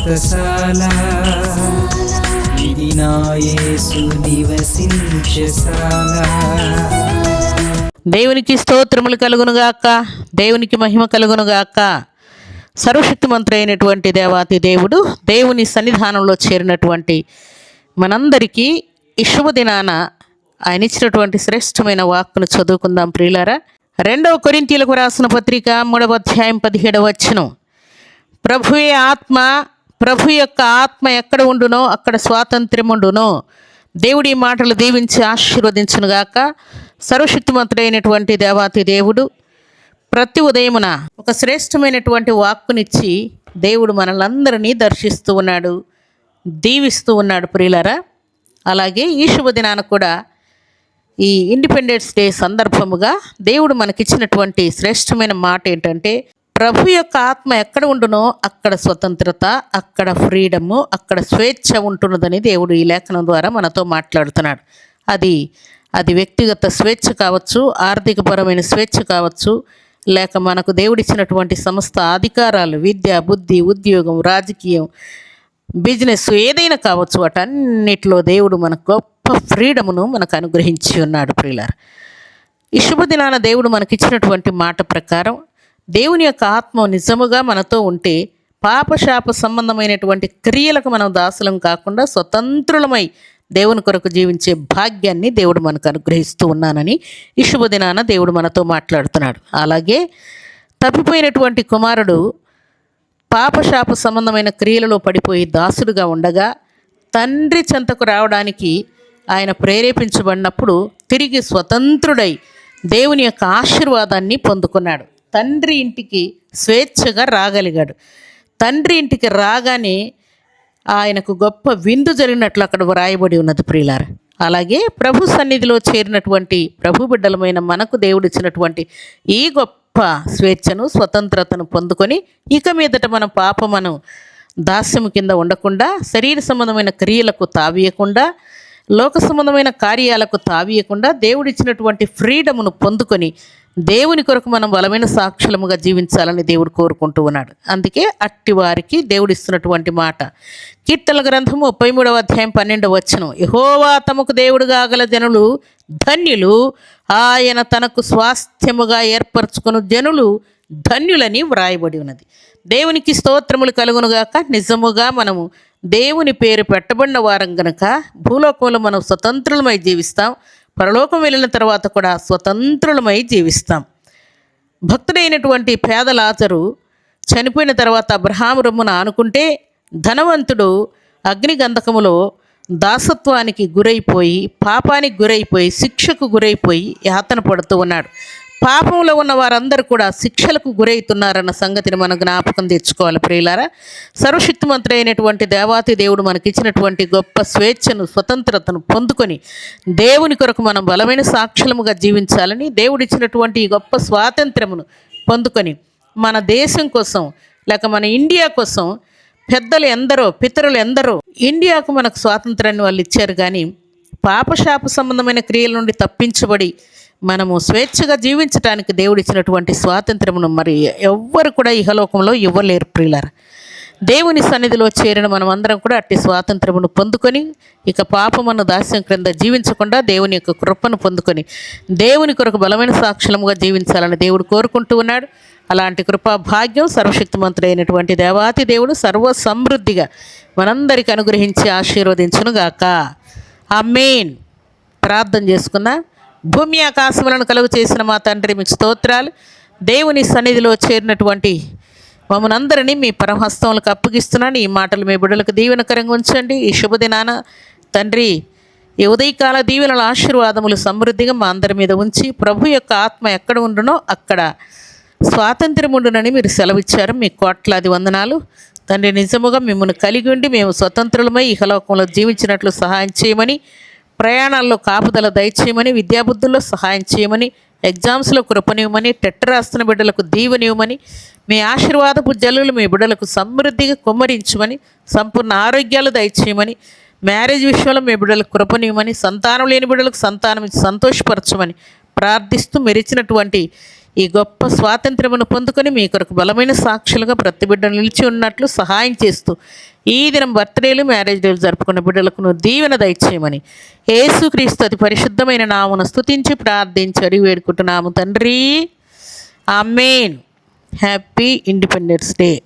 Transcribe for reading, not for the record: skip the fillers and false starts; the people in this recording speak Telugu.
వ్రతశాల ఇది నా యేసు నివసించశాల. దేవునికి స్తోత్రములు కలుగునుగాక, దేవునికి మహిమ కలుగునుగాక. సర్వశక్తిమంతుడు అయినటువంటి దేవాతి దేవుడు దేవుని సన్నిధానంలో చేరినటువంటి మనందరికీ ఈ శుభదినాన ఆయన ఇచ్చినటువంటి శ్రేష్టమైన వాక్కును చదువుకుందాం ప్రియులారా. 2 కొరింథీయులకు రాసిన పత్రిక 3వ అధ్యాయం 17వ వచనం. ప్రభు యొక్క ఆత్మ ఎక్కడ ఉండునో అక్కడ స్వాతంత్ర్యం ఉండునో. దేవుడి మాటలు దీవించి ఆశీర్వదించునుగాక. సర్వశక్తిమంతుడైనటువంటి దేవాతి దేవుడు ప్రతి ఉదయమున ఒక శ్రేష్టమైనటువంటి వాక్కునిచ్చి దేవుడు మనలందరినీ దర్శిస్తూ ఉన్నాడు, దీవిస్తూ ఉన్నాడు ప్రియులారా. అలాగే ఈ శుభదినాన కూడా ఈ ఇండిపెండెన్స్ డే సందర్భముగా దేవుడు మనకిచ్చినటువంటి శ్రేష్టమైన మాట ఏంటంటే, ప్రభు యొక్క ఆత్మ ఎక్కడ ఉండునో అక్కడ స్వతంత్రత, అక్కడ ఫ్రీడము, అక్కడ స్వేచ్ఛ ఉంటున్నదని దేవుడు ఈ లేఖనం ద్వారా మనతో మాట్లాడుతున్నాడు. అది వ్యక్తిగత స్వేచ్ఛ కావచ్చు, ఆర్థికపరమైన స్వేచ్ఛ కావచ్చు, లేక మనకు దేవుడిచ్చినటువంటి సమస్త అధికారాలు, విద్య, బుద్ధి, ఉద్యోగం, రాజకీయం, బిజినెస్ ఏదైనా కావచ్చు. వాటన్నిటిలో దేవుడు మనకు గొప్ప ఫ్రీడమును మనకు అనుగ్రహించి ఉన్నాడు ప్రియులారా. ఈ శుభదినాన దేవుడు మనకిచ్చినటువంటి మాట ప్రకారం దేవుని యొక్క ఆత్మ నిజముగా మనతో ఉంటే పాపశాప సంబంధమైనటువంటి క్రియలకు మనం దాసులం కాకుండా స్వతంత్రులమై దేవుని కొరకు జీవించే భాగ్యాన్ని దేవుడు మనకు అనుగ్రహిస్తూ ఉన్నానని ఈ శుభదినాన దేవుడు మనతో మాట్లాడుతున్నాడు. అలాగే తప్పిపోయినటువంటి కుమారుడు పాపశాప సంబంధమైన క్రియలలో పడిపోయి దాసుడుగా ఉండగా తండ్రి చెంతకు రావడానికి ఆయన ప్రేరేపించబడినప్పుడు తిరిగి స్వతంత్రుడై దేవుని యొక్క ఆశీర్వాదాన్ని పొందుకున్నాడు. తండ్రి ఇంటికి స్వేచ్ఛగా రాగలిగాడు. తండ్రి ఇంటికి రాగానే ఆయనకు గొప్ప విందు జరిగినట్లు అక్కడ వ్రాయబడి ఉన్నది ప్రియులారా. అలాగే ప్రభు సన్నిధిలో చేరినటువంటి ప్రభు బిడ్డలమైన మనకు దేవుడిచ్చినటువంటి ఈ గొప్ప స్వేచ్ఛను, స్వతంత్రతను పొందుకొని ఇక మీదట మన పాపమును దాస్యము కింద ఉండకుండా, శరీర సంబంధమైన క్రియలకు తావీయకుండా, లోక సంబంధమైన కార్యాలకు తావీయకుండా దేవుడిచ్చినటువంటి ఫ్రీడమును పొందుకొని దేవుని కొరకు మనం బలమైన సాక్షులముగా జీవించాలని దేవుడు కోరుకుంటూ ఉన్నాడు. అందుకే అట్టి వారికి దేవుడిస్తున్నటువంటి మాట కీర్తనల గ్రంథము 33వ అధ్యాయం 12వ వచనం. యెహోవా తమకు దేవుడుగా గల జనులు ధన్యులు, ఆయన తనకు స్వాస్థ్యముగా ఏర్పరచుకుని జనులు ధన్యులని వ్రాయబడి ఉన్నది. దేవునికి స్తోత్రములు కలుగునుగాక. నిజముగా మనము దేవుని పేరు పెట్టబడిన వారం గనక భూలోకంలో మనం స్వతంత్రులమై జీవిస్తాం, పరలోకం వెళ్ళిన తర్వాత కూడా స్వతంత్రులమై జీవిస్తాం. భక్తుడైనటువంటి పేద లాజరు చనిపోయిన తర్వాత అబ్రహాము రొమ్మున ఆనుకుంటే ధనవంతుడు అగ్నిగంధకములో దాసత్వానికి గురైపోయి, పాపానికి గురైపోయి, శిక్షకు గురైపోయి యాతన పడుతూ ఉన్నాడు. పాపంలో ఉన్న వారందరూ కూడా శిక్షలకు గురవుతున్నారన్న సంగతిని మనం జ్ఞాపకం తెచ్చుకోవాలి ప్రియులారా. సర్వశక్తిమంతుడైనటువంటి దేవాతి దేవుడు మనకిచ్చినటువంటి గొప్ప స్వేచ్ఛను, స్వతంత్రతను పొందుకొని దేవుని కొరకు మనం బలమైన సాక్షులముగా జీవించాలని దేవుడిచ్చినటువంటి ఈ గొప్ప స్వాతంత్ర్యమును పొందుకొని మన దేశం కోసం, లేక మన ఇండియా కోసం పెద్దలు ఎందరో, పితరులు ఎందరో ఇండియాకు మనకు స్వాతంత్రాన్ని వాళ్ళు ఇచ్చారు. కానీ పాపశాప సంబంధమైన క్రియల నుండి తప్పించబడి మనము స్వేచ్ఛగా జీవించడానికి దేవుడిచ్చినటువంటి స్వాతంత్రమును మరి ఎవ్వరు కూడా ఇహలోకంలో ఇవ్వలేరు ప్రియులారా. దేవుని సన్నిధిలో చేరిన మనం అందరం కూడా అట్టి స్వాతంత్రమును పొందుకొని ఇక పాపమును దాస్యం క్రింద జీవించకుండా దేవుని యొక్క కృపను పొందుకొని దేవుని కొరకు బలమైన సాక్షులముగా జీవించాలని దేవుడు కోరుకుంటూ ఉన్నాడు. అలాంటి కృపా భాగ్యం సర్వశక్తిమంతుడైనటువంటి దేవాతి దేవుడు సర్వ సమృద్ధిగా మనందరికీ అనుగ్రహించి ఆశీర్వదించునుగాక. ఆమేన్. ప్రార్థన చేసుకున్నా. భూమి ఆకాశములను కలుగు చేసిన మా తండ్రి మీకు స్తోత్రాలు. దేవుని సన్నిధిలో చేరినటువంటి మమ్మల్ని అందరినీ మీ పరమహస్తములకు అప్పగిస్తున్నాను. ఈ మాటలు మీ బిడ్డలకు దీవెనకరంగా ఉంచండి. ఈ శుభదినాన తండ్రి ఈ ఉదయకాల దీవెనల ఆశీర్వాదములు సమృద్ధిగా మా అందరి మీద ఉంచి ప్రభు యొక్క ఆత్మ ఎక్కడ ఉండునో అక్కడ స్వాతంత్ర్యం ఉండునని మీరు సెలవిచ్చారు. మీ కోట్లాది వందనాలు తండ్రి. నిజముగా మిమ్మల్ని కలిగి ఉండి మేము స్వతంత్రులమై ఇహలోకంలో జీవించినట్లు సహాయం చేయమని, ప్రయాణాల్లో కాపుదల దయచేయమని, విద్యాబుద్ధుల్లో సహాయం చేయమని, ఎగ్జామ్స్లో కృపనివ్వమని, టెట్ రాస్తున్న బిడ్డలకు దీవెనివ్వమని, మీ ఆశీర్వాదపు జల్లులు మీ బిడ్డలకు సమృద్ధిగా కుమ్మరించమని, సంపూర్ణ ఆరోగ్యాలు దయచేయమని, మ్యారేజ్ విషయంలో మీ బిడ్డలకు కృపనివ్వమని, సంతానం లేని బిడ్డలకు సంతానం ఇచ్చి సంతోషపరచమని ప్రార్థిస్తూ మెరిచినటువంటి ఈ గొప్ప స్వాతంత్ర్యమును పొందుకొని మీ కొరకు బలమైన సాక్షులుగా ప్రతి బిడ్డ నిలిచి ఉన్నట్లు సహాయం చేస్తూ ఈ దినం బర్త్డేలు, మ్యారేజ్ డేలు జరుపుకున్న బిడ్డలకు నువ్వు దీవెన దయచేయమని యేసుక్రీస్తు అతి పరిశుద్ధమైన నామమును స్తుతించి ప్రార్థించి అడిగి వేడుకుంటున్నాము తండ్రి. ఆమేన్. Happy independence day.